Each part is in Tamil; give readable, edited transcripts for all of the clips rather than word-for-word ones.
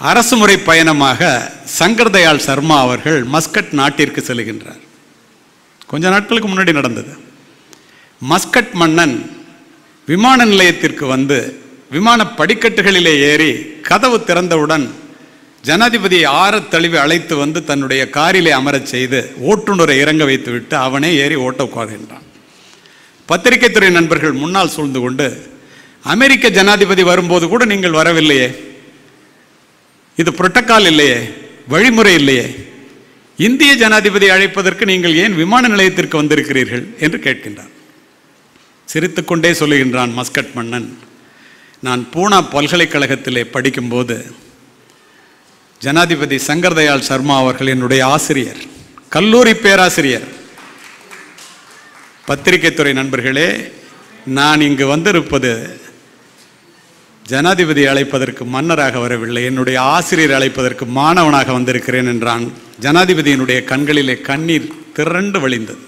அரசுமுறை பயணமாக சங்கர் தயாள் சர்மா அவர்கள் மஸ்கட் நாட்டிற்கு செல்கின்றார். கொஞ்ச நாட்களுக்கு முன்னாடி நடந்தது. மஸ்கட் மன்னன் விமான நிலையத்திற்கு வந்து விமான படிக்கட்டுகளிலே ஏறி கதவு திறந்தவுடன் ஜனாதிபதியை ஆறத் தழுவி அழைத்து வந்து தன்னுடைய காரிலே அமரச் செய்து ஓட்டுநரை இறங்க வைத்து விட்டு அவனே ஏறி ஓட்ட உட்கார்கின்றான். பத்திரிகை துறை நண்பர்கள் முன்னால் சூழ்ந்து கொண்டு, அமெரிக்க ஜனாதிபதி வரும்போது கூட நீங்கள் வரவில்லையே, இது புரோட்டோகால் இல்லையே, வழிமுறை இல்லையே, இந்திய ஜனாதிபதி அழைப்பதற்கு நீங்கள் ஏன் விமான நிலையத்திற்கு வந்திருக்கிறீர்கள் என்று கேட்கின்றான். சிரித்துக்கொண்டே சொல்லுகின்றான் மஸ்கட் மன்னன், நான் பூனா பல்கலைக்கழகத்திலே படிக்கும்போது ஜனாதிபதி சங்கர் தயாள் சர்மா அவர்கள் என்னுடைய ஆசிரியர், கல்லூரி பேராசிரியர். பத்திரிகை துறை நண்பர்களே, நான் இங்கு வந்திருப்பது ஜனாதிபதி அழைப்பதற்கு மன்னராக வரவில்லை, என்னுடைய ஆசிரியர் அழைப்பதற்கு மாணவனாக வந்திருக்கிறேன் என்றான். ஜனாதிபதியினுடைய கண்களிலே கண்ணீர் திரண்டு வழிந்தது.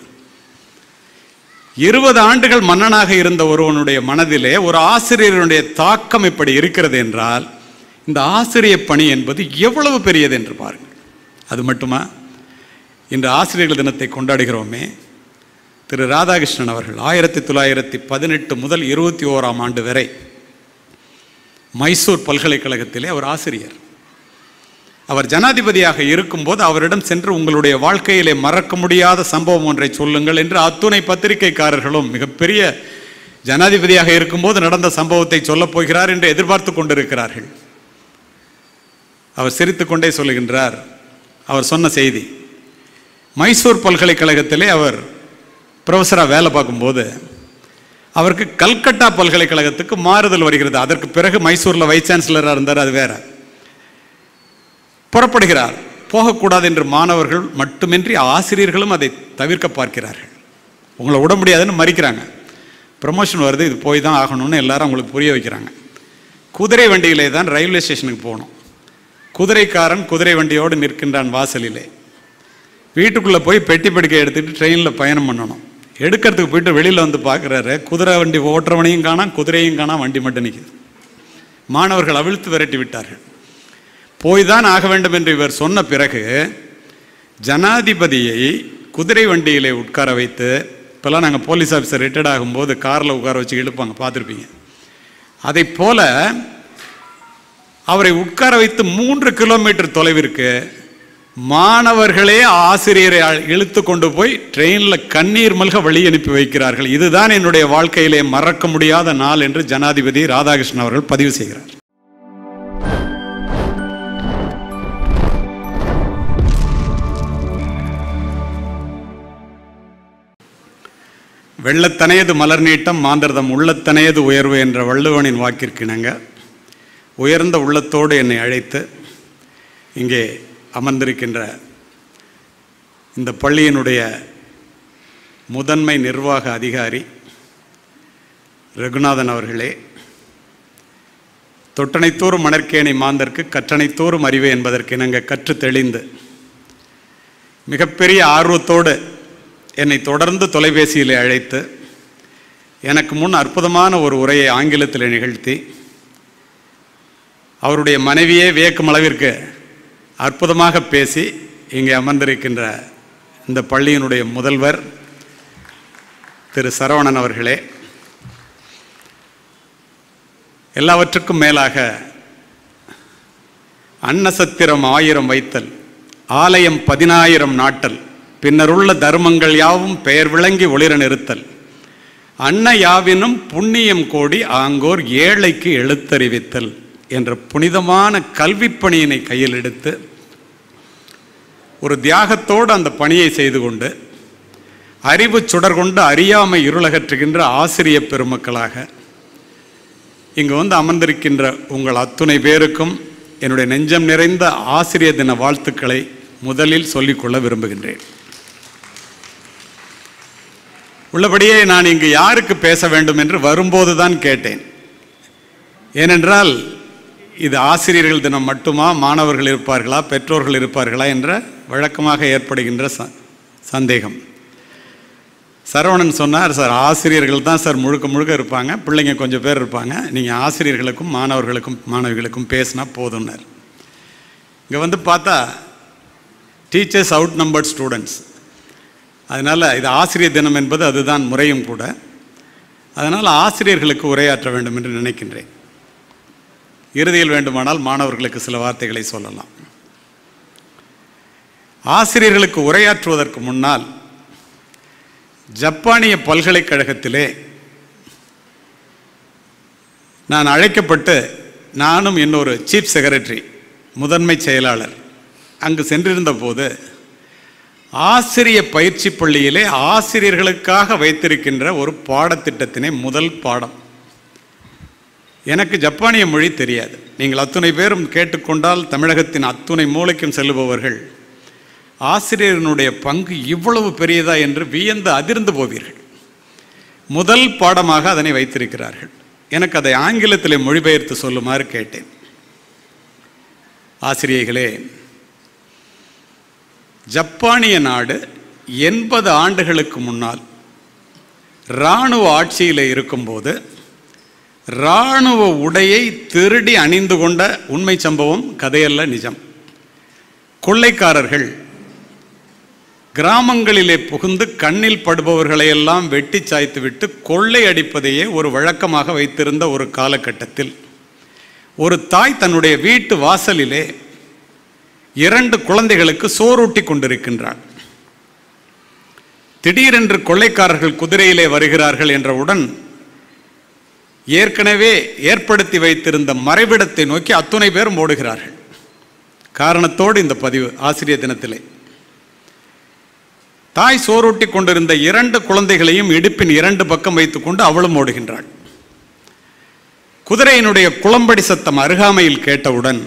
20 ஆண்டுகள் மன்னனாக இருந்த ஒருவனுடைய மனதிலே ஒரு ஆசிரியருடைய தாக்கம் இப்படி இருக்கிறது என்றால் இந்த ஆசிரியர் பணி என்பது எவ்வளவு பெரியது என்று பாருங்கள். அது மட்டுமா, இன்று ஆசிரியர்கள் தினத்தை கொண்டாடுகிறோமே, திரு ராதாகிருஷ்ணன் அவர்கள் 1918 முதல் 21ஆம் ஆண்டு வரை மைசூர் பல்கலைக்கழகத்திலே அவர் ஆசிரியர். அவர் ஜனாதிபதியாக இருக்கும்போது அவரிடம் சென்று உங்களுடைய வாழ்க்கையிலே மறக்க முடியாத சம்பவம் ஒன்றை சொல்லுங்கள் என்று அத்துணை பத்திரிகைக்காரர்களும் மிகப்பெரிய ஜனாதிபதியாக இருக்கும்போது நடந்த சம்பவத்தை சொல்லப் போகிறார் என்று எதிர்பார்த்து கொண்டிருக்கிறார்கள். அவர் சிரித்துக்கொண்டே சொல்லுகின்றார், அவர் சொன்ன செய்தி, மைசூர் பல்கலைக்கழகத்திலே அவர் ப்ரொஃபஸராக வேலை பார்க்கும்போது அவருக்கு கல்கட்டா பல்கலைக்கழகத்துக்கு மாறுதல் வருகிறது. அதற்கு பிறகு மைசூரில் வைஸ் சான்சலராக இருந்தார், அது வேற. புறப்படுகிறார். போகக்கூடாது என்று மாணவர்கள் மட்டுமின்றி ஆசிரியர்களும் அதை தவிர்க்க பார்க்கிறார்கள். உங்களை விட முடியாதுன்னு மறிக்கிறாங்க. ப்ரமோஷன் வருது, இது போய் தான் ஆகணும்னு எல்லாரும் அவங்களுக்கு புரிய வைக்கிறாங்க. குதிரை வண்டியிலே தான் ரயில்வே ஸ்டேஷனுக்கு போகணும். குதிரைக்காரன் குதிரை வண்டியோடு நிற்கின்றான் வாசலிலே. வீட்டுக்குள்ளே போய் பெட்டி படுக்கை எடுத்துகிட்டு ட்ரெயினில் பயணம் பண்ணணும். எடுக்கிறதுக்கு போயிட்டு வெளியில் வந்து பார்க்குறாரு, குதிரை வண்டி ஓட்டுறவனையும் காணாம், குதிரையும் காணாம், வண்டி மட்டும் நிற்குது. மாணவர்கள் அவிழ்த்து விரட்டி விட்டார்கள். போய் தான் ஆக வேண்டும் என்று இவர் சொன்ன பிறகு ஜனாதிபதியை குதிரை வண்டியிலே உட்கார வைத்து, இப்போல்லாம் நாங்கள் போலீஸ் ஆஃபீஸர் ரிட்டையர்ட் ஆகும்போது காரில் உட்கார வச்சு இழுப்பாங்க, பார்த்துருப்பீங்க. அதை போல அவரை உட்கார வைத்து 3 கிலோமீட்டர் தொலைவிற்கு மாணவர்களே ஆசிரியரை இழுத்து கொண்டு போய் ட்ரெயினில் கண்ணீர் மல்க வழி அனுப்பி வைக்கிறார்கள். இதுதான் என்னுடைய வாழ்க்கையிலே மறக்க முடியாத நாள் என்று ஜனாதிபதி ராதாகிருஷ்ணன் அவர்கள் பதிவு செய்கிறார். வெள்ளத்தனையது மலர் நீட்டம் மாந்தர்தம் உள்ளத்தனையது உயர்வு என்ற வள்ளுவனின் வாக்கிற்கிணங்க உயர்ந்த உள்ளத்தோடு என்னை அழைத்து இங்கே அமர்ந்திருக்கின்ற இந்த பள்ளியினுடைய முதன்மை நிர்வாக அதிகாரி ரகுநாதன் அவர்களே, தொட்டனைத்தோறும் மணற்கேணி மாந்தர்க்கு கற்றனைத்தோறும் அறிவே என்பதற்கு நாங்கள் கற்று தெளிந்து மிகப்பெரிய ஆர்வத்தோடு என்னை தொடர்ந்து தொலைபேசியில் அழைத்து எனக்கு முன் அற்புதமான ஒரு உரையை ஆங்கிலத்தில் நிகழ்த்தி அவருடைய மனைவியே வியக்கும் அளவிற்கு அற்புதமாக பேசி இங்கே அமர்ந்திருக்கின்ற இந்த பள்ளியினுடைய முதல்வர் திரு சரவணன் அவர்களே, எல்லாவற்றுக்கும் மேலாக அன்னசத்திரம் 1000 வைத்தல், ஆலயம் 10000 நாட்டல், பின்னருள்ள தர்மங்கள் யாவும் பெயர் விளங்கி ஒளிர நிறுத்தல், அன்ன யாவினும் புண்ணியம் கோடி ஆங்கோர் ஏழைக்கு எழுத்தறிவித்தல் என்ற புனிதமான கல்விப்பணியினை கையில் எடுத்து ஒரு தியாகத்தோடு அந்த பணியை செய்து கொண்டு அறிவு சுடர் கொண்டு அறியாமை இருளகற்றுகின்ற ஆசிரிய பெருமக்களாக இங்கு வந்து அமர்ந்திருக்கின்ற உங்கள் அத்துணை பேருக்கும் என்னுடைய நெஞ்சம் நிறைந்த ஆசிரியர் தின வாழ்த்துக்களை முதலில் சொல்லிக்கொள்ள விரும்புகின்றேன். உள்ளபடியே நான் இங்கு யாருக்கு பேச வேண்டும் என்று வரும்போது தான் கேட்டேன். ஏனென்றால் இது ஆசிரியர்கள் தினம் மட்டுமா, மாணவர்கள் இருப்பார்களா, பெற்றோர்கள் இருப்பார்களா என்ற வழக்கமாக ஏற்படுகின்ற சந்தேகம். சரவணன் சொன்னார், சார் ஆசிரியர்கள் தான் சார் முழுக்க முழுக்க இருப்பாங்க, பிள்ளைங்க கொஞ்சம் பேர் இருப்பாங்க, நீங்கள் ஆசிரியர்களுக்கும் மாணவர்களுக்கும் மாணவிகளுக்கும் பேசினா போதும்னார். இங்கே வந்து பார்த்தா டீச்சர்ஸ் அவுட் நம்பர்ட் ஸ்டூடெண்ட்ஸ். அதனால் இது ஆசிரியர் தினம் என்பது அதுதான் முறையும் கூட. அதனால் ஆசிரியர்களுக்கு உரையாற்ற வேண்டும் என்று நினைக்கின்றேன். இறுதியில் வேண்டுமானால் மாணவர்களுக்கு சில வார்த்தைகளை சொல்லலாம். ஆசிரியர்களுக்கு உரையாற்றுவதற்கு முன்னால் ஜப்பானிய பல்கலைக்கழகத்திலே நான் அழைக்கப்பட்டு நானும் இன்னொரு சீஃப் செக்ரட்டரி முதன்மை செயலாளர் அங்கு சென்றிருந்த போது ஆசிரிய பயிற்சி பள்ளியிலே ஆசிரியர்களுக்காக வைத்திருக்கின்ற ஒரு பாடத்திட்டத்தினை முதல் பாடம். எனக்கு ஜப்பானிய மொழி தெரியாது. நீங்கள் அத்துணை பேரும் கேட்டுக்கொண்டால் தமிழகத்தின் அத்துணை மூலைக்கும் செல்லுபவர்கள் ஆசிரியர்களுடைய பங்கு இவ்வளவு பெரியதா என்று வியந்து அதிர்ந்து போவீர்கள். முதல் பாடமாக அதனை வைத்திருக்கிறார்கள். எனக்கு அதை ஆங்கிலத்தில் மொழிபெயர்த்து சொல்லுமாறு கேட்டேன். ஆசிரியர்களே, ஜப்பானிய நாடு 80 ஆண்டுகளுக்கு முன்னால் இராணுவ ஆட்சியில் இருக்கும்போது இராணுவ உடையை திருடி அணிந்து கொண்ட உண்மை சம்பவம், கதையல்ல, நிஜம். கொள்ளைக்காரர்கள் கிராமங்களிலே புகுந்து கண்ணில் படுபவர்களையெல்லாம் வெட்டி சாய்த்துவிட்டு கொள்ளை அடிப்பதையே ஒரு வழக்கமாக வைத்திருந்த ஒரு காலகட்டத்தில் ஒரு தாய் தன்னுடைய வீட்டு வாசலிலே 2 குழந்தைகளுக்கு சோறூட்டி கொண்டிருக்கின்றார். திடீரென்று கொள்ளைக்காரர்கள் குதிரையிலே வருகிறார்கள் என்றவுடன் ஏற்கனவே ஏற்படுத்தி வைத்திருந்த மறைவிடத்தை நோக்கி அத்துணை பேரும் ஓடுகிறார்கள். காரணத்தோடு இந்த பதிவு ஆசிரியர் தினத்திலே. தாய் சோறூட்டி கொண்டிருந்த 2 குழந்தைகளையும் இடுப்பின் 2 பக்கம் வைத்துக்கொண்டு அவளும் ஓடுகின்றாள். குதிரையினுடைய குளம்படி சத்தம் அருகாமையில் கேட்டவுடன்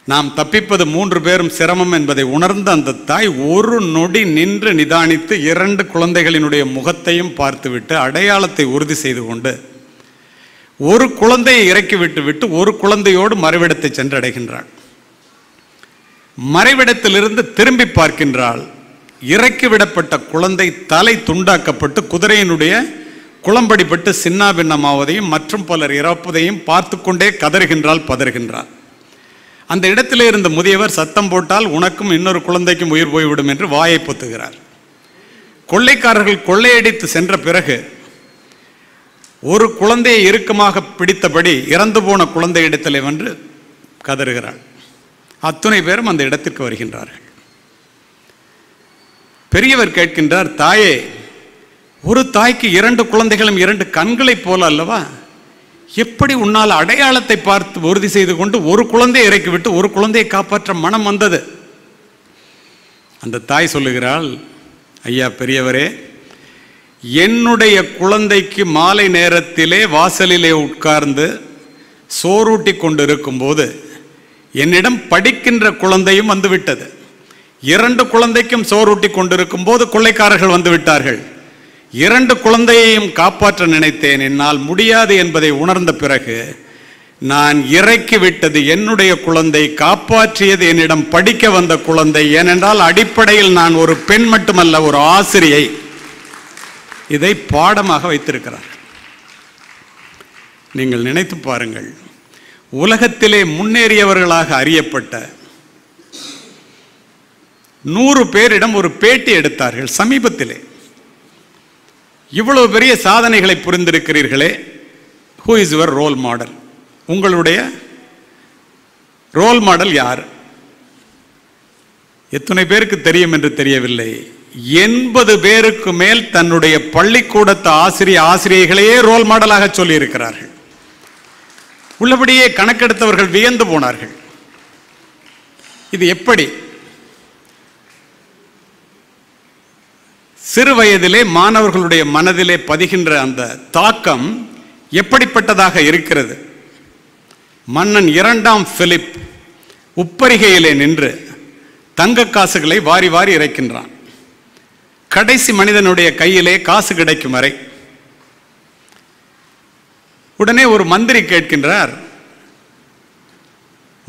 நாம் தப்பிப்பது 3 பேரும் சிரமம் என்பதை உணர்ந்த அந்த தாய் ஒரு நொடி நின்று நிதானித்து 2 குழந்தைகளினுடைய முகத்தையும் பார்த்துவிட்டு அடையாளத்தை உறுதி செய்து கொண்டு ஒரு குழந்தையை இறக்கி விட்டு ஒரு குழந்தையோடு மறைவிடத்தை சென்றடைகின்றாள். மறைவிடத்திலிருந்து திரும்பி பார்க்கின்றாள். இறக்கிவிடப்பட்ட குழந்தை தலை துண்டாக்கப்பட்டு குதிரையினுடைய குளம்படிப்பட்டு சின்னா பின்னமாவதையும் மற்றும் பலர் இறப்பதையும் பார்த்து கொண்டே கதறுகின்றாள், பதறுகின்றாள். அந்த இடத்திலே இருந்த முதியவர் சத்தம் போட்டால் உனக்கும் இன்னொரு குழந்தைக்கும் உயிர் போய்விடும் என்று வாயை பொத்துகிறார். கொள்ளைக்காரர்கள் கொள்ளையடித்து சென்ற பிறகு ஒரு குழந்தையை இறுக்கமாக பிடித்தபடி இறந்து போன குழந்தை இடத்திலே வந்து கதறுகிறாள். அத்துணை பேரும் அந்த இடத்திற்கு வருகின்றார்கள். பெரியவர் கேட்கின்றார், தாயே, ஒரு தாய்க்கு 2 குழந்தைகளும் 2 கண்களைப் போல அல்லவா? எப்படி உன்னால் அடையாளத்தை பார்த்து உறுதி செய்து கொண்டு ஒரு குழந்தையை இறக்கிவிட்டு ஒரு குழந்தையை காப்பாற்ற மனம் வந்தது? அந்த தாய் சொல்லுகிறாள், ஐயா பெரியவரே, என்னுடைய குழந்தைக்கு மாலை நேரத்திலே வாசலிலே உட்கார்ந்து சோறூட்டி கொண்டு இருக்கும் போது என்னிடம் படிக்கின்ற குழந்தையும் வந்துவிட்டது. 2 குழந்தைக்கும் சோறூட்டி கொண்டிருக்கும் போது கொள்ளைக்காரர்கள் வந்து விட்டார்கள். 2 குழந்தையையும் காப்பாற்ற நினைத்தேன். என்னால் முடியாது என்பதை உணர்ந்த பிறகு நான் இறக்கிவிட்டது என்னுடைய குழந்தை, காப்பாற்றியது என்னிடம் படிக்க வந்த குழந்தை. ஏனென்றால் அடிப்படையில் நான் ஒரு பெண் மட்டுமல்ல, ஒரு ஆசிரியை. இதை பாடமாக வைத்திருக்கிறார். நீங்கள் நினைத்து பாருங்கள், உலகத்திலே முன்னேறியவர்களாக அறியப்பட்ட 100 பேரிடம் ஒரு பேட்டி எடுத்தார்கள் சமீபத்திலே. இவ்வளவு பெரிய சாதனைகளை புரிந்திருக்கிறீர்களே, who is your role model? உங்களுடைய ரோல் மாடல் யார்? எத்தனை பேருக்கு தெரியும் என்று தெரியவில்லை. 80 பேருக்கு மேல் தன்னுடைய பள்ளிக்கூடத்து ஆசிரியைகளையே ரோல் மாடலாக சொல்லி இருக்கிறார்கள். உள்ளபடியே கணக்கெடுத்தவர்கள் வியந்து போனார்கள். இது எப்படி? சிறு வயதிலே மாணவர்களுடைய மனதிலே பதிகின்ற அந்த தாக்கம் எப்படிப்பட்டதாக இருக்கிறது? மன்னன் 2ஆம் பிலிப் உப்பரிகையிலே நின்று தங்க காசுகளை வாரி வாரி இறைக்கின்றான். கடைசி மனிதனுடைய கையிலே காசு கிடைக்கும் வரை. உடனே ஒரு மந்திரி கேட்கின்றார்,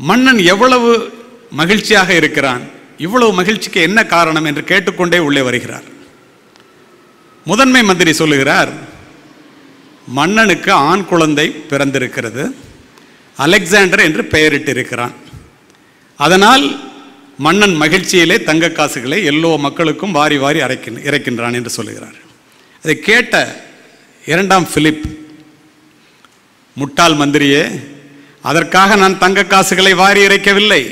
மன்னன் எவ்வளவு மகிழ்ச்சியாக இருக்கிறான், இவ்வளவு மகிழ்ச்சிக்கு என்ன காரணம் என்று கேட்டுக்கொண்டே உள்ளே வருகிறார். முதன்மை மந்திரி சொல்லுகிறார், மன்னனுக்கு ஆண் குழந்தை பிறந்திருக்கிறது, அலெக்சாண்டர் என்று பெயரிட்டு இருக்கிறான். அதனால் மன்னன் மகிழ்ச்சியிலே தங்க காசுகளை எல்லோ மக்களுக்கும் வாரி வாரி இறைக்கின்றான் என்று சொல்லுகிறார். அதை கேட்ட 2ஆம் பிலிப், முட்டாள் மந்திரியே, அதற்காக நான் தங்க காசுகளை வாரி இறைக்கவில்லை.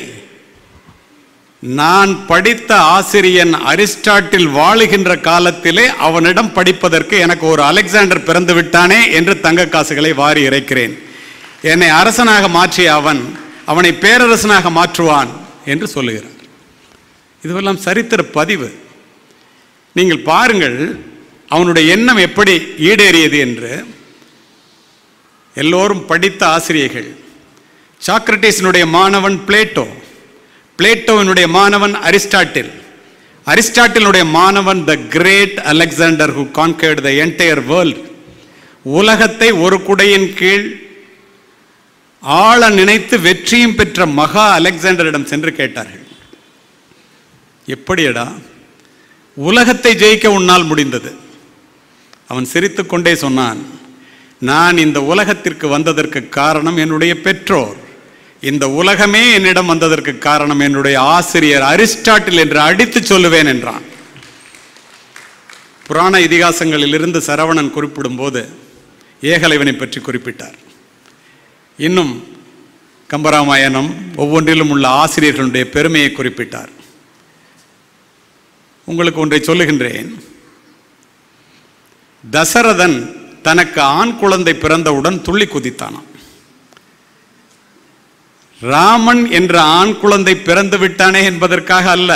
நான் படித்த ஆசிரியன் அரிஸ்டாட்டில் வாழுகின்ற காலத்திலே அவனிடம் படிப்பதற்கு எனக்கு ஒரு அலெக்சாண்டர் பிறந்து விட்டானே என்று தங்க காசுகளை வாரி இறைக்கிறேன். என்னை அரசனாக மாற்றிய அவனை பேரரசனாக மாற்றுவான் என்று சொல்லுகிறார். இதுவெல்லாம் சரித்திர பதிவு. நீங்கள் பாருங்கள் அவனுடைய எண்ணம் எப்படி ஈடேறியது என்று. எல்லோரும் படித்த ஆசிரியர்கள். சாக்ரட்டிஸினுடைய மாணவன் பிளேட்டோ, பிளேட்டோவினுடைய மாணவன் அரிஸ்டாட்டில், அரிஸ்டாட்டிலுடைய மாணவன் the great Alexander who conquered the entire world. உலகத்தை ஒரு குடையின் கீழ் ஆள நினைத்து வெற்றியும் பெற்ற மகா அலெக்சாண்டரிடம் சென்று கேட்டார்கள், எப்படியடா உலகத்தை ஜெயிக்க உன்னால் முடிந்தது? அவன் சிரித்துக்கொண்டே சொன்னான், நான் இந்த உலகத்திற்கு வந்ததற்கு காரணம் என்னுடைய பெற்றோர், இந்த உலகமே என்னிடம் வந்ததற்கு காரணம் என்னுடைய ஆசிரியர் அரிஸ்டாட்டில் என்று அடித்து சொல்லுவேன் என்றான். புராண இதிகாசங்களிலிருந்து சரவணன் குறிப்பிடும் போது ஏகலைவனை பற்றி குறிப்பிட்டார். இன்னும் கம்பராமாயணம் ஒவ்வொன்றிலும் உள்ள ஆசிரியர்களுடைய பெருமையை குறிப்பிட்டார். உங்களுக்கு ஒன்றை சொல்லுகின்றேன். தசரதன் தனக்கு ஆண் குழந்தை பிறந்தவுடன் துள்ளி குதித்தானாம். ராமன் என்ற ஆண் குழந்தை பிறந்து விட்டானே என்பதற்காக அல்ல,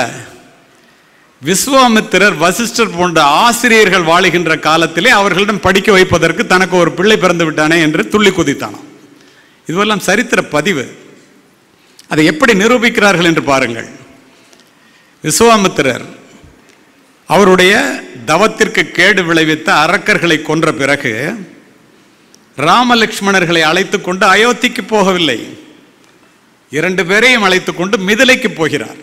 விஸ்வாமித்திரர், வசிஷ்டர் போன்ற ஆசிரியர்கள் வாழுகின்ற காலத்திலே அவர்களிடம் படிக்க வைப்பதற்கு தனக்கு ஒரு பிள்ளை பிறந்து விட்டானே என்று துள்ளி குதித்தானாம். இதுவெல்லாம் சரித்திர பதிவு. அதை எப்படி நிரூபிக்கிறார்கள் என்று பாருங்கள். விஸ்வாமித்திரர் அவருடைய தவத்திற்கு கேடு விளைவித்த அரக்கர்களை கொன்ற பிறகு ராமலட்சுமணர்களை அழைத்து கொண்டு அயோத்திக்கு போகவில்லை, 2 பேரையும் அழைத்து கொண்டு மிதிலைக்கு போகிறார்.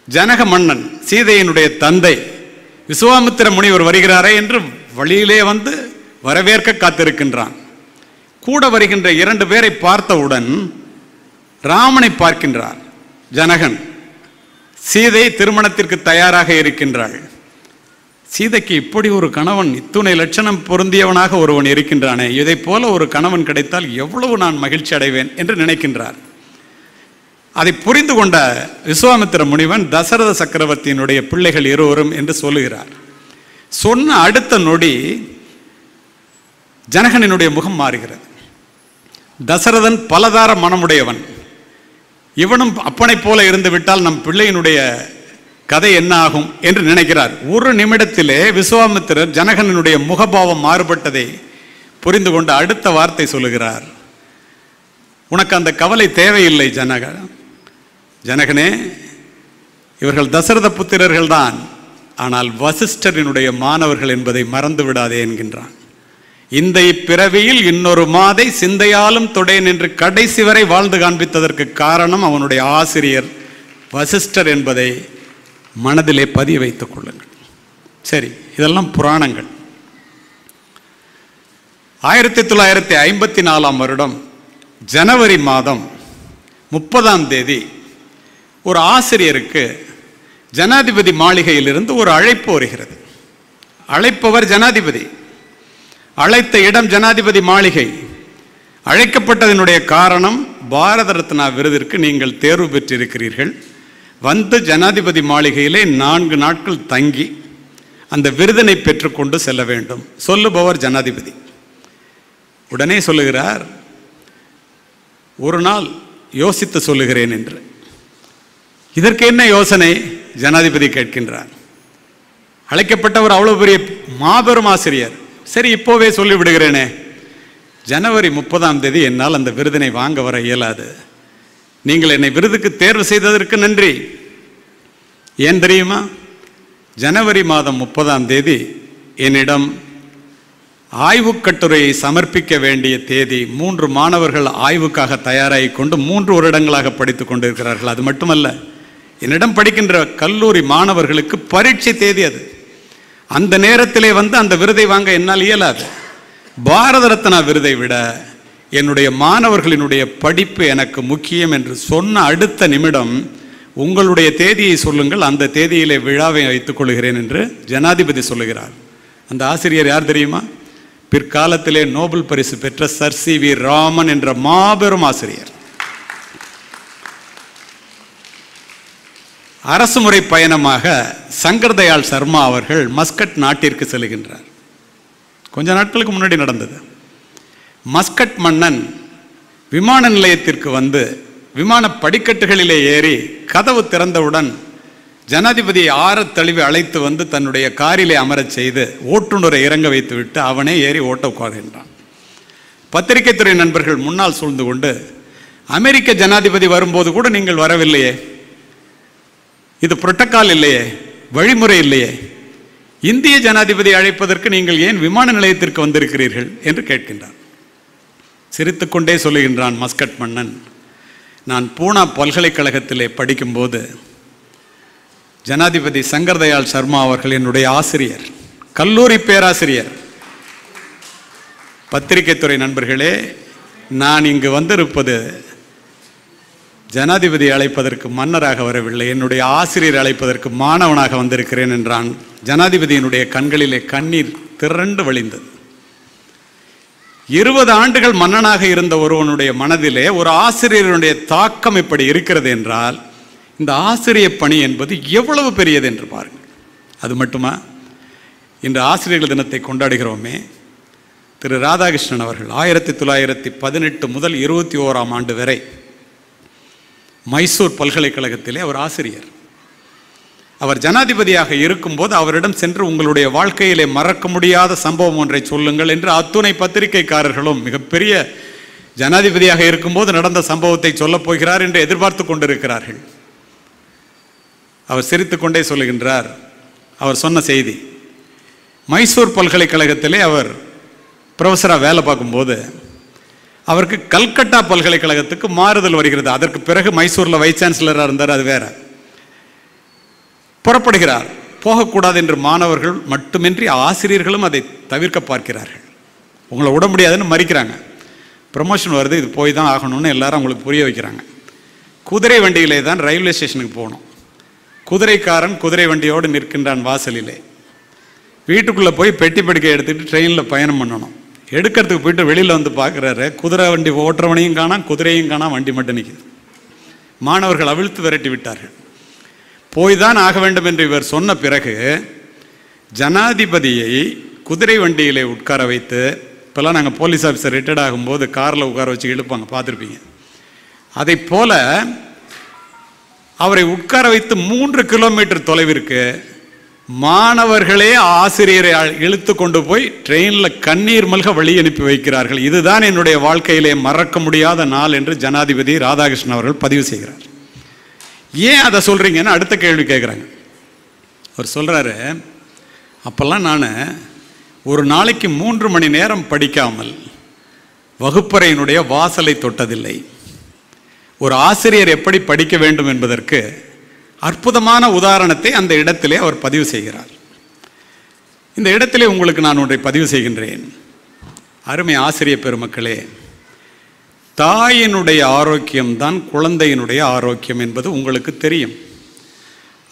ஜனக மன்னன் சீதையினுடைய தந்தை விஸ்வாமித்திர முனிவர் வருகிறாரே என்று வழியிலே வந்து வரவேற்க காத்திருக்கின்றான். கூட வருகின்ற 2 பேரை பார்த்தவுடன் ராமனை பார்க்கின்றார் ஜனகன். சீதை திருமணத்திற்கு தயாராக இருக்கின்றாள். சீதைக்கு இப்படி ஒரு கணவன், இத்துணை லட்சணம் பொருந்தியவனாக ஒருவன் இருக்கின்றானே, இதை போல ஒரு கணவன் கிடைத்தால் எவ்வளவு நான் மகிழ்ச்சி அடைவேன் என்று நினைக்கின்றார். அதை புரிந்து கொண்ட விஸ்வாமித்திர முனிவன் தசரத சக்கரவர்த்தியினுடைய பிள்ளைகள் இருவரும் என்று சொல்லுகிறார். சொன்ன அடுத்த நொடி ஜனகனினுடைய முகம் மாறுகிறது. தசரதன் பலதார மனமுடையவன். இவனும் அப்பனை போல இருந்து விட்டால் நம் பிள்ளையினுடைய கதை என்ன ஆகும் என்று நினைக்கிறார். ஒரு நிமிடத்திலே விஸ்வாமித்திரர் ஜனகனுடைய முகபாவம் மாறுபட்டதை புரிந்து கொண்டு அடுத்த வார்த்தை சொல்லுகிறார், உனக்கு அந்த கவலை தேவையில்லை ஜனகனே, இவர்கள் தசரத புத்திரர்கள் தான், ஆனால் வசிஷ்டரினுடைய மாணவர்கள் என்பதை மறந்து விடாதே என்கின்றான். இந்த இப்பிறவியில் இன்னொரு மாதை சிந்தையாலும் தொடேன் என்று கடைசி வரை வாழ்ந்து காண்பித்ததற்கு காரணம் அவனுடைய ஆசிரியர் வசிஷ்டர் என்பதை மனதிலே பதிய வைத்துக் கொள்ளுங்கள். சரி, இதெல்லாம் புராணங்கள். 1954ஆம் வருடம் ஜனவரி மாதம் 30ஆம் தேதி ஒரு ஆசிரியருக்கு ஜனாதிபதி மாளிகையிலிருந்து ஒரு அழைப்பு வருகிறது. அழைப்பவர் ஜனாதிபதி, அழைத்த இடம் ஜனாதிபதி மாளிகை. அழைக்கப்பட்டதனுடைய காரணம், பாரத ரத்னா விருதிற்கு நீங்கள் தேர்வு பெற்றிருக்கிறீர்கள், வந்து ஜனாதிபதி மாளிகையிலே 4 நாட்கள் தங்கி அந்த விருதினை பெற்றுக்கொண்டு செல்ல வேண்டும். சொல்லுபவர் ஜனாதிபதி. உடனே சொல்லுகிறார், ஒரு நாள் யோசித்து சொல்லுகிறேன் என்று. இதற்கு என்ன யோசனை? ஜனாதிபதி கேட்கின்றார். அழைக்கப்பட்டவர் அவ்வளவு பெரிய மாபெரும் ஆசிரியர். சரி, இப்போவே சொல்லிவிடுகிறேனே, ஜனவரி 30ஆம் தேதி என்னால் அந்த விருதினை வாங்க வர இயலாது. நீங்கள் என்னை விருதுக்கு தேர்வு செய்ததற்கு நன்றி. ஏன் தெரியுமா? ஜனவரி மாதம் 30ஆம் தேதி என்னிடம் ஆய்வுக் கட்டுரையை சமர்ப்பிக்க வேண்டிய தேதி. 3 மாணவர்கள் ஆய்வுக்காக தயாராகி கொண்டு 3 வருடங்களாக படித்துக் கொண்டிருக்கிறார்கள். அது மட்டுமல்ல, என்னிடம் படிக்கின்ற கல்லூரி மாணவர்களுக்கு பரீட்சை தேதி அது. அந்த நேரத்திலே வந்து அந்த விருதை வாங்க என்னால் இயலாது. பாரத ரத்னா விருதை விட என்னுடைய மாணவர்களினுடைய படிப்பு எனக்கு முக்கியம் என்று சொன்ன அடுத்த நிமிடம் உங்களுடைய தேதியை சொல்லுங்கள், அந்த தேதியிலே விழாவை வைத்துக் கொள்கிறேன் என்று ஜனாதிபதி சொல்லுகிறார். அந்த ஆசிரியர் யார் தெரியுமா? பிற்காலத்திலே நோபல் பரிசு பெற்ற சர் சி.வி. ராமன் என்ற மாபெரும் ஆசிரியர். அரசுமுறை பயணமாக சங்கர் தயாள் சர்மா அவர்கள் மஸ்கட் நாட்டிற்கு செல்கின்றார். கொஞ்ச நாட்களுக்கு முன்னாடி நடந்தது. மஸ்கட் மன்னன் விமான நிலையத்திற்கு வந்து விமான படிக்கட்டுகளிலே ஏறி கதவு திறந்தவுடன் ஜனாதிபதியை ஆறத் தழுவி அழைத்து வந்து தன்னுடைய காரிலே அமரச் செய்து ஓட்டுநரை இறங்க வைத்து விட்டு அவனே ஏறி ஓட்ட உட்கார்கின்றான். பத்திரிகை துறை நண்பர்கள் முன்னால் சூழ்ந்து கொண்டு, அமெரிக்க ஜனாதிபதி வரும்போது கூட நீங்கள் வரவில்லையே, இது புரோட்டோகால் இல்லையே, வழிமுறை இல்லையே, இந்திய ஜனாதிபதி அழைப்பதற்கு நீங்கள் ஏன் விமான நிலையத்திற்கு வந்திருக்கிறீர்கள் என்று கேட்கின்றான். சிரித்துக்கொண்டே சொல்லுகின்றான் மஸ்கட் மன்னன், நான் பூனா பல்கலைக்கழகத்திலே படிக்கும்போது ஜனாதிபதி சங்கர் தயாள் சர்மா அவர்கள் என்னுடைய ஆசிரியர், கல்லூரி பேராசிரியர். பத்திரிகை துறை நண்பர்களே, நான் இங்கு வந்திருப்பது ஜனாதிபதி அழைப்பதற்கு மன்னராக வரவில்லை, என்னுடைய ஆசிரியர் அழைப்பதற்கு மாணவனாக வந்திருக்கிறேன் என்றான். ஜனாதிபதியினுடைய கண்களிலே கண்ணீர் திரண்டு வழிந்தது. 20 ஆண்டுகள் மன்னனாக இருந்த ஒருவனுடைய மனதிலே ஒரு ஆசிரியருடைய தாக்கம் இப்படி இருக்கிறது என்றால் இந்த ஆசிரியர் பணி என்பது எவ்வளவு பெரியது என்று பாருங்கள். அது மட்டுமா, இன்று ஆசிரியர்கள் தினத்தை கொண்டாடுகிறோமே, திரு ராதாகிருஷ்ணன் அவர்கள் 1918 முதல் 21ஆம் ஆண்டு வரை மைசூர் பல்கலைக்கழகத்திலே அவர் ஆசிரியர். அவர் ஜனாதிபதியாக இருக்கும்போது அவரிடம் சென்று உங்களுடைய வாழ்க்கையிலே மறக்க முடியாத சம்பவம் ஒன்றை சொல்லுங்கள் என்று அத்துணை பத்திரிகைக்காரர்களும் மிகப்பெரிய ஜனாதிபதியாக இருக்கும்போது நடந்த சம்பவத்தை சொல்லப் போகிறார் என்று எதிர்பார்த்து கொண்டிருக்கிறார்கள். அவர் சிரித்துக்கொண்டே சொல்லுகின்றார், அவர் சொன்ன செய்தி, மைசூர் பல்கலைக்கழகத்திலே அவர் ப்ரொஃபஸராக வேலை பார்க்கும்போது அவருக்கு கல்கட்டா பல்கலைக்கழகத்துக்கு மாறுதல் வருகிறது. அதற்கு பிறகு மைசூரில் வைஸ் சான்சலராக இருந்தார், அது வேற. புறப்படுகிறார். போகக்கூடாது என்று மாணவர்கள் மட்டுமின்றி ஆசிரியர்களும் அதை தவிர்க்க பார்க்கிறார்கள். உங்களை விட முடியாதுன்னு மறிக்கிறாங்க. ப்ரமோஷன் வருது, இது போய் தான் ஆகணும்னு எல்லாரும் அவங்களுக்கு புரிய வைக்கிறாங்க. குதிரை வண்டியிலே தான் ரயில்வே ஸ்டேஷனுக்கு போகணும். குதிரைக்காரன் குதிரை வண்டியோடு நிற்கின்றான் வாசலிலே. வீட்டுக்குள்ளே போய் பெட்டி படுக்கை எடுத்துகிட்டு ட்ரெயினில் பயணம் பண்ணணும். எடுக்கிறதுக்கு போயிட்டு வெளியில் வந்து பார்க்குறாரு, குதிரை வண்டி ஓட்டுறவனையும் காணாம், குதிரையும் காணாம், வண்டி மட்டும் நிற்குது. மாணவர்கள் அவிழ்த்து விரட்டி விட்டார்கள். போய் தான் ஆக வேண்டும் என்று இவர் சொன்ன பிறகு ஜனாதிபதியை குதிரை வண்டியிலே உட்கார வைத்து, இப்போல்லாம் நாங்கள் போலீஸ் ஆஃபீஸர் ரிட்டையர்ட் ஆகும்போது காரில் உட்கார வச்சு இழுப்பாங்க, பார்த்துருப்பீங்க. அதை போல அவரை உட்கார வைத்து 3 கிலோமீட்டர் தொலைவிற்கு மாணவர்களே ஆசிரியரை இழுத்து கொண்டு போய் ட்ரெயினில் கண்ணீர் மல்க வழி அனுப்பி வைக்கிறார்கள். இதுதான் என்னுடைய வாழ்க்கையிலே மறக்க முடியாத நாள் என்று ஜனாதிபதி ராதாகிருஷ்ணன் அவர்கள் பதிவு செய்கிறார். ஏன் அதை சொல்கிறீங்கன்னு அடுத்த கேள்வி கேட்குறாங்க. அவர் சொல்கிறாரு, அப்போல்லாம் நான் ஒரு நாளைக்கு 3 மணி நேரம் படிக்காமல் வகுப்பறையினுடைய வாசலை தொட்டதில்லை. ஒரு ஆசிரியர் எப்படி படிக்க வேண்டும் என்பதற்கு அற்புதமான உதாரணத்தை அந்த இடத்திலே அவர் பதிவு செய்கிறார். இந்த இடத்திலே உங்களுக்கு நான் ஒன்றை பதிவு செய்கின்றேன். அருமை ஆசிரியர் பெருமக்களே, தாயினுடைய ஆரோக்கியம்தான் குழந்தையினுடைய ஆரோக்கியம் என்பது உங்களுக்கு தெரியும்.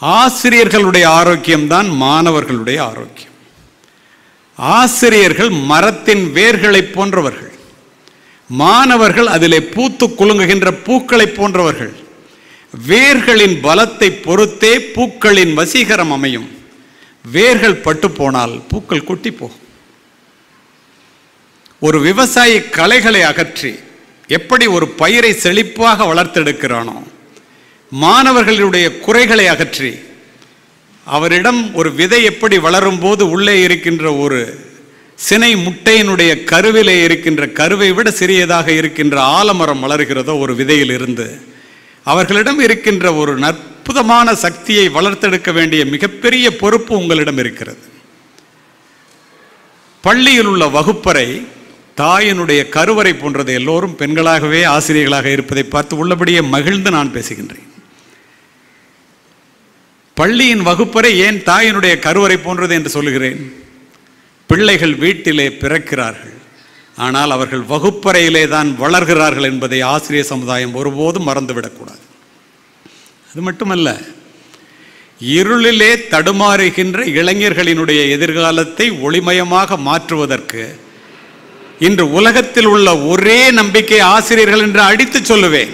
ஆசிரியர்களுடைய ஆரோக்கியம்தான் மாணவர்களுடைய ஆரோக்கியம். ஆசிரியர்கள் மரத்தின் வேர்களை போன்றவர்கள், மாணவர்கள் அதிலே பூத்து குலுங்குகின்ற பூக்களை போன்றவர்கள். வேர்களின் பலத்தை பொறுத்தே பூக்களின் வசீகரம் அமையும். வேர்கள் பட்டு போனால் பூக்கள் கொட்டி போகும். ஒரு விவசாயி களைகளை அகற்றி எப்படி ஒரு பயிரை செழிப்பாக வளர்த்தெடுக்கிறானோ, மாணவர்களுடைய குறைகளை அகற்றி அவரிடம் ஒரு விதை எப்படி வளரும் போது உள்ளே இருக்கின்ற ஒரு சினை முட்டையினுடைய கருவிலே இருக்கின்ற கருவை விட சிறியதாக இருக்கின்ற ஆலமரம் வளர்கிறதோ ஒரு விதையில் இருந்து, அவர்களிடம் இருக்கின்ற ஒரு அற்புதமான சக்தியை வளர்த்தெடுக்க வேண்டிய மிகப்பெரிய பொறுப்பு உங்களிடம் இருக்கிறது. பள்ளியில் உள்ள வகுப்பறை தாயினுடைய கருவறை போன்றது. எல்லோரும் பெண்களாகவே ஆசிரியர்களாக இருப்பதை பார்த்து உள்ளபடியே மகிழ்ந்து நான் பேசுகின்றேன். பள்ளியின் வகுப்பறை ஏன் தாயினுடைய கருவறை போன்றது என்று சொல்லுகிறேன்? பிள்ளைகள் வீட்டிலே பிறக்கிறார்கள், ஆனால் அவர்கள் வகுப்பறையிலே தான் வளர்கிறார்கள் என்பதை ஆசிரியர் சமுதாயம் ஒருபோதும் மறந்துவிடக்கூடாது. அது மட்டுமல்ல, இருளிலே தடுமாறுகின்ற இளைஞர்களினுடைய எதிர்காலத்தை ஒளிமயமாக மாற்றுவதற்கு இன்று உலகத்தில் உள்ள ஒரே நம்பிக்கை ஆசிரியர்கள் என்று அடித்து சொல்லுவேன்.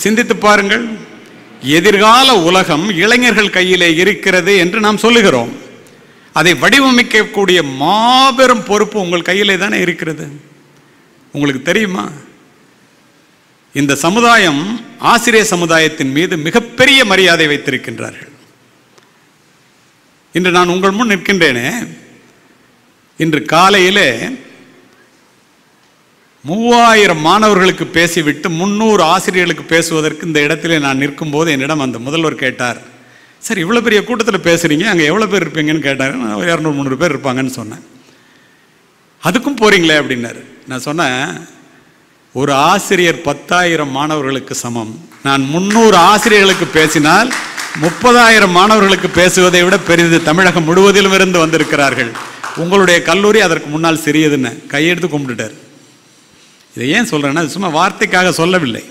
சிந்தித்து பாருங்கள். எதிர்கால உலகம் இளைஞர்கள் கையிலே இருக்கிறது என்று நாம் சொல்லுகிறோம். அதை வடிவமைக்கக்கூடிய மாபெரும் பொறுப்பு உங்கள் கையிலே தானே இருக்கிறது. உங்களுக்கு தெரியுமா, இந்த சமுதாயம் ஆசிரியர் சமுதாயத்தின் மீது மிகப்பெரிய மரியாதை வைத்திருக்கின்றார்கள். இன்று நான் உங்கள் முன் நிற்கின்றேனே, இன்று காலையிலே 3000 மாணவர்களுக்கு பேசிவிட்டு 300 ஆசிரியர்களுக்கு பேசுவதற்கு இந்த இடத்திலே நான் நிற்கும் போது என்னிடம் அந்த முதல்வர் கேட்டார், சார் இவ்வளோ பெரிய கூட்டத்தில் பேசுகிறீங்க, அங்கே எவ்வளோ பேர் இருப்பீங்கன்னு கேட்டார். நான் 200-300 பேர் இருப்பாங்கன்னு சொன்னேன். அதுக்கும் போகிறீங்களே அப்படின்னாரு. நான் சொன்னேன், ஒரு ஆசிரியர் 10,000 மாணவர்களுக்கு சமம். நான் 300 ஆசிரியர்களுக்கு பேசினால் 30,000 மாணவர்களுக்கு பேசுவதை விட பெரிது. தமிழகம் முழுவதிலும் இருந்து வந்திருக்கிறார்கள். உங்களுடைய கல்லூரி அதற்கு முன்னால் சிறியதுன்னு கையெடுத்து கும்பிட்டுட்டார். இதை ஏன் சொல்கிறேன்னா, சும்மா வார்த்தைக்காக சொல்லவில்லை.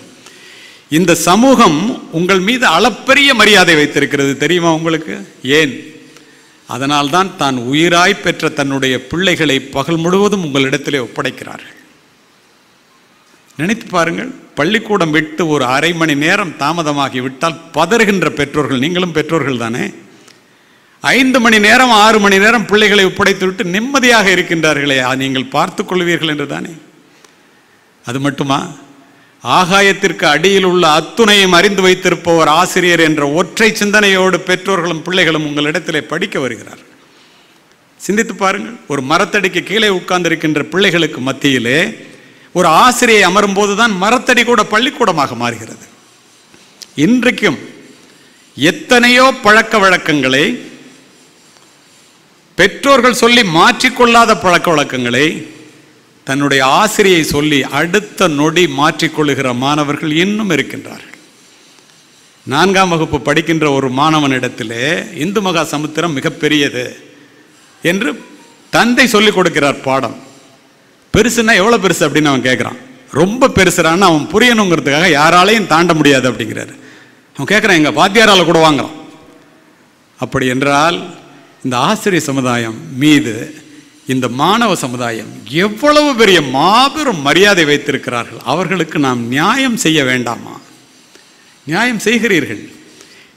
இந்த சமூகம் உங்கள் மீது அளப்பரிய மரியாதை வைத்திருக்கிறது தெரியுமா உங்களுக்கு? ஏன்? அதனால்தான் தான் உயிராய் பெற்ற தன்னுடைய பிள்ளைகளை பகல் முழுவதும் உங்களிடத்திலே ஒப்படைக்கிறார்கள். நினைத்து பாருங்கள். பள்ளிக்கூடம் விட்டு ஒரு அரை மணி நேரம் தாமதமாகி விட்டால் பதறுகின்ற பெற்றோர்கள், நீங்களும் பெற்றோர்கள் தானே. 5 மணி நேரம் 6 மணி நேரம் பிள்ளைகளை ஒப்படைத்து விட்டு நிம்மதியாக இருக்கின்றார்களே, நீங்கள் பார்த்து கொள்வீர்கள் என்று தானே. அது மட்டுமா, ஆகாயத்திற்கு அடியில் உள்ள அத்துணையும் அறிந்து வைத்திருப்பவர் ஆசிரியர் என்ற ஒற்றை சிந்தனையோடு பெற்றோர்களும் பிள்ளைகளும் உங்களிடத்திலே படிக்க வருகிறார்கள். சிந்தித்து பாருங்கள். ஒரு மரத்தடிக்கு கீழே உட்கார்ந்திருக்கின்ற பிள்ளைகளுக்கு மத்தியிலே ஒரு ஆசிரியை அமரும் போதுதான் மரத்தடி கூட பள்ளிக்கூடமாக மாறுகிறது. இன்றைக்கும் எத்தனையோ பழக்க வழக்கங்களை, பெற்றோர்கள் சொல்லி மாற்றிக்கொள்ளாத பழக்க வழக்கங்களை தன்னுடைய ஆசிரியை சொல்லி அடுத்த நொடி மாற்றிக்கொள்ளுகிற மாணவர்கள் இன்னும் இருக்கின்றார்கள். 4ஆம் வகுப்பு படிக்கின்ற ஒரு மாணவனிடத்திலே இந்து மகா சமுத்திரம் மிகப்பெரியது என்று தந்தை சொல்லிக் கொடுக்கிறார் பாடம். பெருசுன்னா எவ்வளோ பெருசு அப்படின்னு அவன் கேட்குறான். ரொம்ப பெருசுறான்னு அவன் புரியணுங்கிறதுக்காக யாராலையும் தாண்ட முடியாது அப்படிங்கிறாரு. அவன் கேட்குறான், எங்கள் வாத்தியாரால் கூட வாங்குறான். அப்படி என்றால் இந்த ஆசிரியர் சமுதாயம் மீது இந்த மாணவ சமுதாயம் எவ்வளவு பெரிய மாபெரும் மரியாதை வைத்திருக்கிறார்கள். அவர்களுக்கு நாம் நியாயம் செய்ய வேண்டாமா? நியாயம் செய்கிறீர்கள்.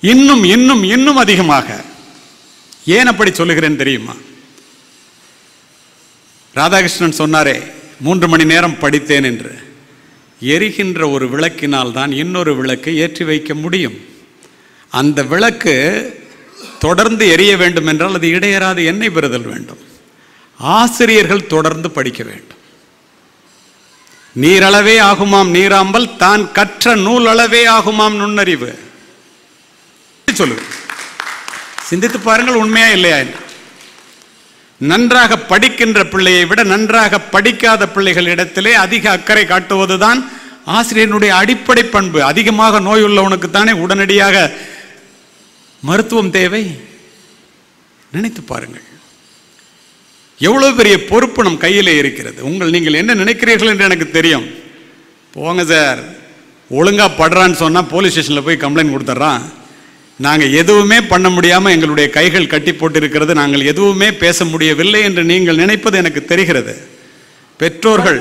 இன்னும் இன்னும் இன்னும் அதிகமாக. ஏன் அப்படி சொல்லுகிறேன் தெரியுமா? ராதாகிருஷ்ணன் சொன்னாரே 3 மணி நேரம் படித்தேன் என்று. எரிகின்ற ஒரு விளக்கினால் தான் இன்னொரு விளக்கை ஏற்றி வைக்க முடியும். அந்த விளக்கு தொடர்ந்து எரிய வேண்டும் என்றால் அது இடையறாது எண்ணெய் பெறுதல் வேண்டும். ஆசிரியர்கள் தொடர்ந்து படிக்க வேண்டும். நீரளவே ஆகுமாம் நீராம்பல், தான் கற்ற நூல் அளவே ஆகுமாம் நுண்ணறிவு. சொல்லுவேன். சிந்தித்து பாருங்கள், உண்மையா இல்லையா என்று. நன்றாக படிக்கின்ற பிள்ளையை விட நன்றாக படிக்காத பிள்ளைகள் இடத்திலே அதிக அக்கறை காட்டுவதுதான் ஆசிரியனுடைய அடிப்படை பண்பு. அதிகமாக நோய் உள்ளவனுக்கு தானே உடனடியாக மருத்துவம் தேவை. நினைத்து பாருங்கள், எவ்வளவு பெரிய பொறுப்பு நம் கையிலே இருக்கிறது. நீங்கள் என்ன நினைக்கிறீர்கள் என்று எனக்கு தெரியும். போங்க சார், ஒழுங்கா படுறான்னு சொன்னா போலீஸ் ஸ்டேஷன்ல போய் கம்ப்ளைண்ட் கொடுத்துட்றான். நாங்கள் எதுவுமே பண்ண முடியாமல் எங்களுடைய கைகள் கட்டி போட்டிருக்கிறது, நாங்கள் எதுவுமே பேச முடியவில்லை என்று நீங்கள் நினைப்பது எனக்கு தெரிகிறது. பெற்றோர்கள்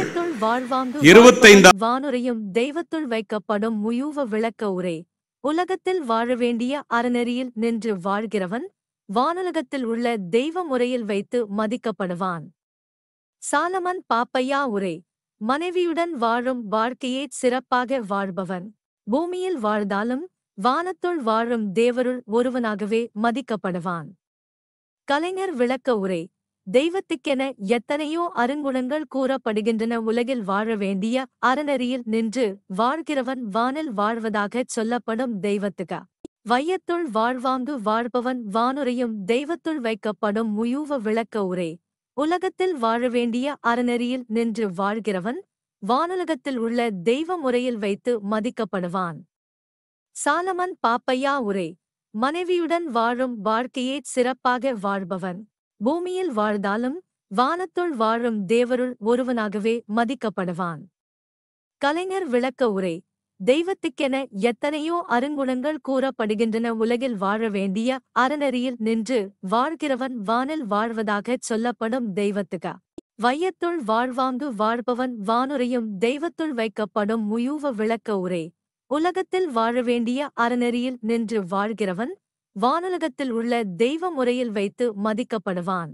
25 வானுரையும் தெய்வத்துள் வைக்கப்படும் முயூவ விளக்க உரை. உலகத்தில் வாழ வேண்டிய அறநெறியில் நின்று வாழ்கிறவன் வானுலகத்தில் உள்ள தெய்வ முறையில் வைத்து மதிக்கப்படுவான். சாலமன் பாப்பையா உரை. மனைவியுடன் வாழும் வாழ்க்கையே சிறப்பாக வாழ்பவன் பூமியில் வாழ்ந்தாலும் வானத்துள் வாழும் தேவருள் ஒருவனாகவே மதிக்கப்படுவான். கலைஞர் விளக்க உரை. தெய்வத்துக்கென எத்தனையோ அருங்குணங்கள் கூறப்படுகின்றன. உலகில் வாழ வேண்டிய அறநெறியில் நின்று வாழ்கிறவன் வானில் வாழ்வதாகச் சொல்லப்படும் தெய்வத்துக வையத்துள் வாழ்வாங்கு வாழ்பவன் வானுரையும் தெய்வத்துள் வைக்கப்படும் முயூவ விளக்க உரை. உலகத்தில் வாழ வேண்டிய அறநெறியில் நின்று வாழ்கிறவன் வானுலகத்தில் உள்ள தெய்வ முறையில் வைத்து மதிக்கப்படுவான். சாலமன் பாப்பையா உரை. மனைவியுடன் வாழும் வாழ்க்கையே சிறப்பாக வாழ்பவன் பூமியில் வாழ்ந்தாலும் வானத்துள் வாழும் தேவருள் ஒருவனாகவே மதிக்கப்படுவான். கலைஞர் விளக்க உரை. தெய்வத்துக்கென எத்தனையோ அருங்குணங்கள் கூறப்படுகின்றன. உலகில் வாழ வேண்டிய அறநெறியில் நின்று வாழ்கிறவன் வானில் வாழ்வதாகச் சொல்லப்படும் தெய்வத்துக. வையத்துள் வாழ்வாங்கு வாழ்பவன் வானுரையும் தெய்வத்துள் வைக்கப்படும் முயூவ விளக்க உரை. உலகத்தில் வாழ வேண்டிய அறநெறியில் நின்று வாழ்கிறவன் வானுலகத்தில் உள்ள தெய்வ முறையில் வைத்து மதிக்கப்படுவான்.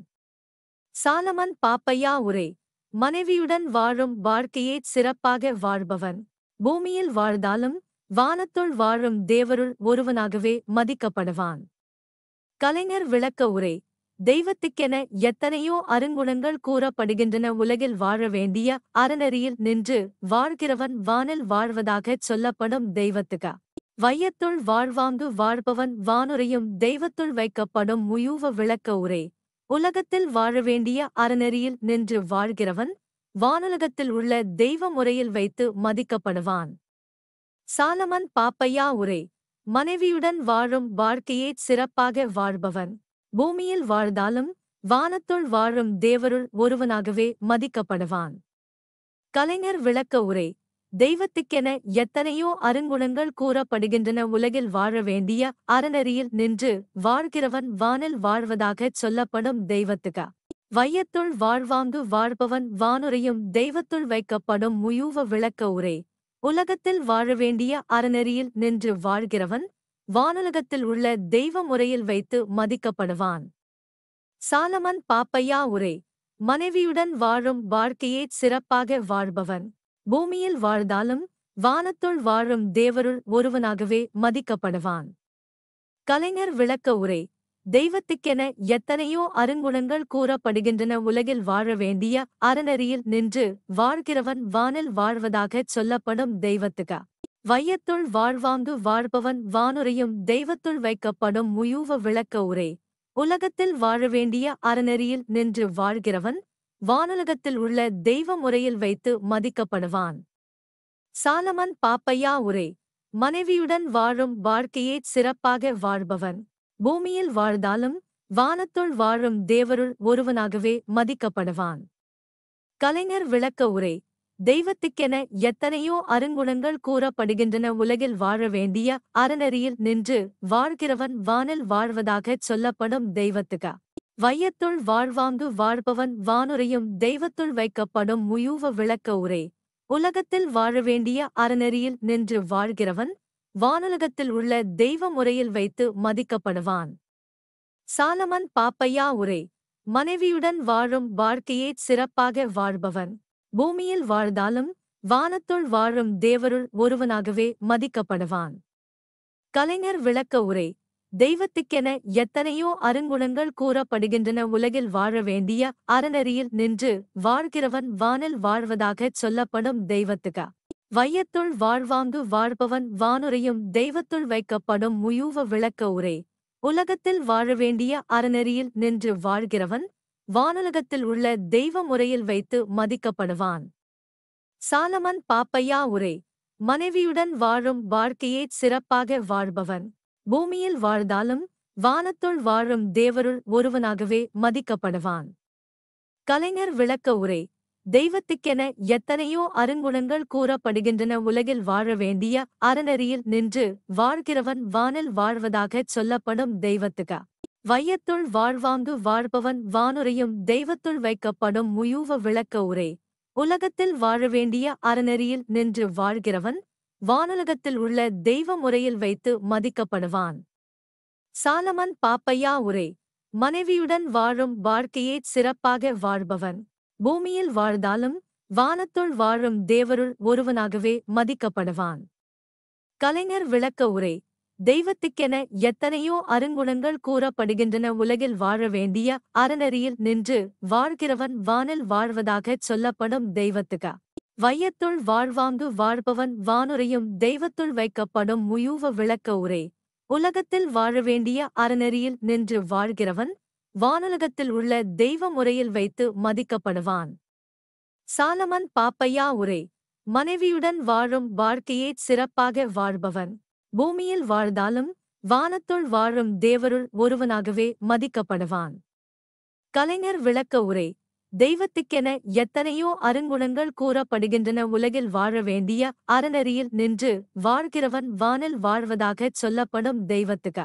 சாலமன் பாப்பையா உரை. மனைவியுடன் வாழும் வாழ்க்கையே சிறப்பாக வாழ்பவன் பூமியில் வாழ்ந்தாலும் வானத்துள் வாழும் தேவருள் ஒருவனாகவே மதிக்கப்படுவான். கலைஞர் விளக்க உரை. தெய்வத்துக்கென எத்தனையோ அருங்குணங்கள் கூறப்படுகின்றன. உலகில் வாழ வேண்டிய அறநெறியில் நின்று வாழ்கிறவன் வானில் வாழ்வதாகச் சொல்லப்படும் தெய்வத்துக. வையத்துள் வாழ்வாங்கு வாழ்பவன் வானுரையும் தெய்வத்துள் வைக்கப்படும் முயூவ விளக்க உரை. உலகத்தில் வாழ வேண்டிய அறநெறியில் நின்று வாழ்கிறவன் வானுலகத்தில் உள்ள தெய்வ முறையில் வைத்து மதிக்கப்படுவான். சாலமன் பாப்பையா உரை. மனைவியுடன் வாழும் வாழ்க்கையே சிறப்பாக வாழ்பவன் பூமியில் வாழ்ந்தாலும் வானத்துள் வாழும் தேவருள் ஒருவனாகவே மதிக்கப்படுவான். கலைஞர் விளக்க உரை. தெய்வத்துக்கென எத்தனையோ அருங்குணங்கள் கூறப்படுகின்றன. உலகில் வாழ வேண்டிய அறநெறியில் நின்று வாழ்கிறவன் வானில் வாழ்வதாகச் சொல்லப்படும் தெய்வத்துக. வையத்துள் வாழ்வாங்கு வாழ்பவன் வானுரையும் தெய்வத்துள் வைக்கப்படும் முயூவ விளக்க உரை. உலகத்தில் வாழ வேண்டிய அறநெறியில் நின்று வாழ்கிறவன் வானுலகத்தில் உள்ள தெய்வ முறையில் வைத்து மதிக்கப்படுவான். சாலமன் பாப்பையா உரை. மனைவியுடன் வாழும் வாழ்க்கையே சிறப்பாக வாழ்பவன் பூமியில் வாழ்ந்தாலும் வானத்துள் வாழும் தேவருள் ஒருவனாகவே மதிக்கப்படுவான். கலைஞர் விளக்க உரை. தெய்வத்துக்கென எத்தனையோ அருங்குணங்கள் கூறப்படுகின்றன. உலகில் வாழ வேண்டிய அறநெறியில் நின்று வாழ்கிறவன் வானில் வாழ்வதாகச் சொல்லப்படும் தெய்வத்துக. வையத்துள் வாழ்வாங்கு வாழ்பவன் வானுரையும் தெய்வத்துள் வைக்கப்படும் முயூவ விளக்க உரை. உலகத்தில் வாழ வேண்டிய அறநெறியில் நின்று வாழ்கிறவன் வானுலகத்தில் உள்ள தெய்வ முறையில் வைத்து மதிக்கப்படுவான். சாலமன் பாப்பையா உரை. மனைவியுடன் வாழும் வாழ்க்கையே சிறப்பாக வாழ்பவன் பூமியில் வாழ்ந்தாலும் வானத்துள் வாழும் தேவருள் ஒருவனாகவே மதிக்கப்படுவான். கலைஞர் விளக்க உரை. தெய்வத்துக்கென எத்தனையோ அருங்குணங்கள் கூறப்படுகின்றன. உலகில் வாழ வேண்டிய அறநெறியில் நின்று வாழ்கிறவன் வானில் வாழ்வதாகச் சொல்லப்படும் தெய்வத்துக. வையத்துள் வாழ்வாங்கு வாழ்பவன் வானுரையும் தெய்வத்துள் வைக்கப்படும் முயூவ விளக்க உரை. உலகத்தில் வாழ வேண்டிய அறநெறியில் நின்று வாழ்கிறவன் வானுலகத்தில் உள்ள தெய்வ முறையில் வைத்து மதிக்கப்படுவான். சாலமன் பாப்பையா உரை. மனைவியுடன் வாழும் வாழ்க்கையே சிறப்பாக வாழ்பவன் பூமியில் வாழ்ந்தாலும் வானத்துள் வாழும் தேவருள் ஒருவனாகவே மதிக்கப்படுவான். கலைஞர் விளக்க உரை. தெய்வத்துக்கென எத்தனையோ அருங்குணங்கள் கூறப்படுகின்றன. உலகில் வாழ வேண்டிய அறநெறியில் நின்று வாழ்கிறவன் வானில் வாழ்வதாகச் சொல்லப்படும் தெய்வத்துக. வையத்துள் வாழ்வாங்கு வாழ்பவன் வானுரையும் தெய்வத்துள் வைக்கப்படும் முயூவ விளக்க உரை. உலகத்தில் வாழ வேண்டிய அறநெறியில் நின்று வாழ்கிறவன் வானுலகத்தில் உள்ள தெய்வ முறையில் வைத்து மதிக்கப்படுவான். சாலமன் பாப்பையா உரை. மனைவியுடன் வாழும் வாழ்க்கையே சிறப்பாக வாழ்பவன் பூமியில் வாழ்ந்தாலும் வானத்துள் வாழும் தேவருள் ஒருவனாகவே மதிக்கப்படுவான். கலைஞர் விளக்க உரை. தெய்வத்துக்கென எத்தனையோ அருங்குணங்கள் கூறப்படுகின்றன. உலகில் வாழ வேண்டிய அறநெறியில் நின்று வாழ்கிறவன் வானில் வாழ்வதாகச் சொல்லப்படும் தெய்வத்துக. வையத்துள் வாழ்வாங்கு வாழ்பவன் வானுரையும் தெய்வத்துள் வைக்கப்படும் முயூவ விளக்க உரை. உலகத்தில் வாழ வேண்டிய அறநெறியில் நின்று வாழ்கிறவன் வானுலகத்தில் உள்ள தெய்வ முறையில் வைத்து மதிக்கப்படுவான். சாலமன் பாப்பையா உரை. மனைவியுடன் வாழும் வாழ்க்கையே சிறப்பாக வாழ்பவன் பூமியில் வாழ்ந்தாலும் வானத்துள் வாழும் தேவருள் ஒருவனாகவே மதிக்கப்படுவான். கலைஞர் விளக்க உரை. தெய்வத்துக்கென எத்தனையோ அருங்குணங்கள் கூறப்படுகின்றன. உலகில் வாழ வேண்டிய அறநெறியில் நின்று வாழ்கிறவன் வானில் வாழ்வதாகச் சொல்லப்படும் தெய்வத்துக. வையத்துள் வாழ்வாங்கு வாழ்பவன் வானுரையும் தெய்வத்துள் வைக்கப்படும் முயூவ விளக்க உரை. உலகத்தில் வாழ வேண்டிய அறநெறியில் நின்று வாழ்கிறவன் வானுலகத்தில் உள்ள தெய்வ முறையில் வைத்து மதிக்கப்படுவான். சாலமன் பாப்பையா உரை. மனைவியுடன் வாழும் வாழ்க்கையே சிறப்பாக வாழ்பவன் பூமியில் வாழ்ந்தாலும் வானத்துள் வாழும் தேவருள் ஒருவனாகவே மதிக்கப்படுவான். கலைஞர் விளக்க உரை. தெய்வத்துக்கென எத்தனையோ அருங்குணங்கள் கூறப்படுகின்றன. உலகில் வாழ வேண்டிய அறநெறியில் நின்று வாழ்கிறவன் வானில் வாழ்வதாகச் சொல்லப்படும். தெய்வத்துக்கு